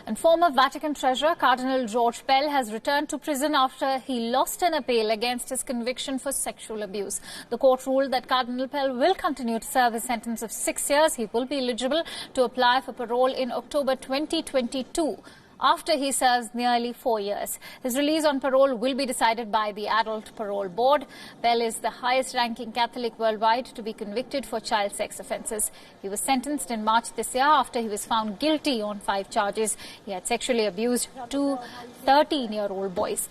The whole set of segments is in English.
And former Vatican treasurer Cardinal Pell has returned to prison after he lost an appeal against his conviction for sexual abuse. The court ruled that Cardinal Pell will continue to serve his sentence of 6 years. He will be eligible to apply for parole in October 2022. After he serves nearly 4 years. His release on parole will be decided by the Adult Parole Board. Pell is the highest-ranking Catholic worldwide to be convicted for child sex offences. He was sentenced in March this year after he was found guilty on 5 charges. He had sexually abused 2 13-year-old boys.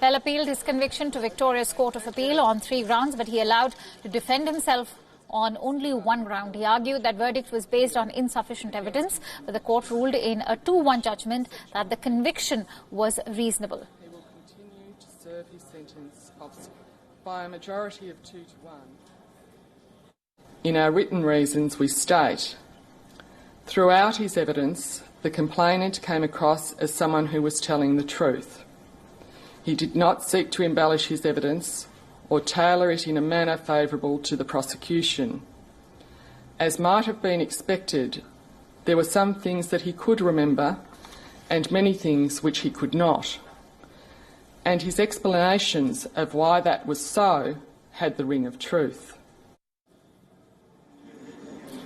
Pell appealed his conviction to Victoria's Court of Appeal on 3 grounds, but he allowed to defend himself on only 1 ground. He argued that verdict was based on insufficient evidence, but the court ruled in a 2-1 judgment that the conviction was reasonable. He will continue to serve his sentence by a majority of 2 to 1. In our written reasons, we state, throughout his evidence, the complainant came across as someone who was telling the truth. He did not seek to embellish his evidence or tailor it in a manner favourable to the prosecution. As might have been expected, there were some things that he could remember and many things which he could not. And his explanations of why that was so had the ring of truth.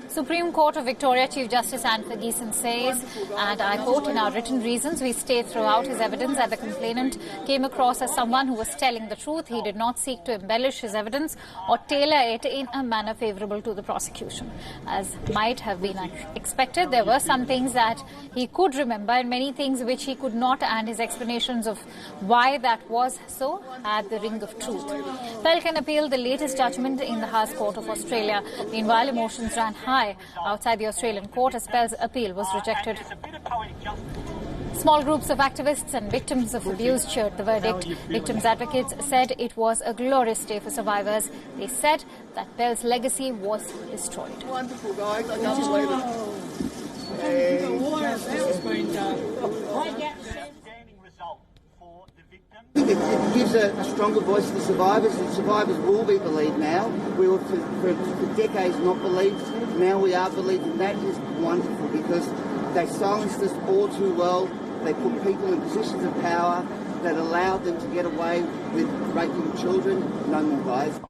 Supreme Court of Victoria Chief Justice Anne Ferguson says, and I quote, in our written reasons, we state throughout his evidence that the complainant came across as someone who was telling the truth. He did not seek to embellish his evidence or tailor it in a manner favourable to the prosecution. As might have been expected, there were some things that he could remember and many things which he could not, and his explanations of why that was so had the ring of truth. Pell can appeal the latest judgment in the House Court of Australia. Meanwhile, emotions ran high outside the Australian court as Pell's appeal was rejected. Small groups of activists and victims of abuse cheered the verdict. Victims' advocates said it was a glorious day for survivors. They said that Pell's legacy was destroyed. Wonderful, guys. I can't believe it. It gives a stronger voice to the survivors, and survivors will be believed now. We were for decades not believed. Now we are believed, and that is wonderful because they silenced us all too well. They put people in positions of power that allowed them to get away with raping children. No more, guys.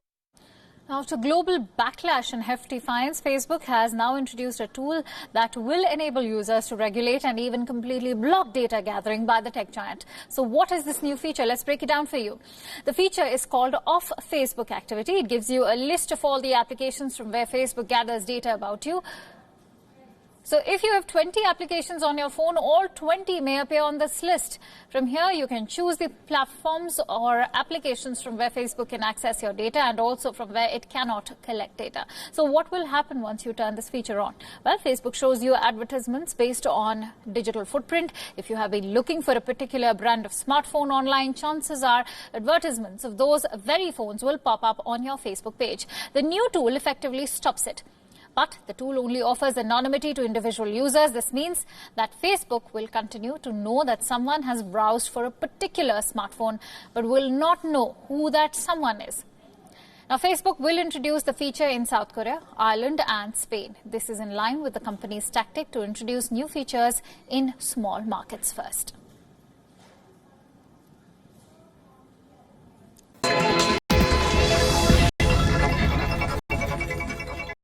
After global backlash and hefty fines, Facebook has now introduced a tool that will enable users to regulate and even completely block data gathering by the tech giant. So what is this new feature? Let's break it down for you. The feature is called Off Facebook Activity. It gives you a list of all the applications from where Facebook gathers data about you. So if you have 20 applications on your phone, all 20 may appear on this list. From here, you can choose the platforms or applications from where Facebook can access your data and also from where it cannot collect data. So what will happen once you turn this feature on? Well, Facebook shows you advertisements based on digital footprint. If you have been looking for a particular brand of smartphone online, chances are advertisements of those very phones will pop up on your Facebook page. The new tool effectively stops it. But the tool only offers anonymity to individual users. This means that Facebook will continue to know that someone has browsed for a particular smartphone, but will not know who that someone is. Now, Facebook will introduce the feature in South Korea, Ireland and Spain. This is in line with the company's tactic to introduce new features in small markets first.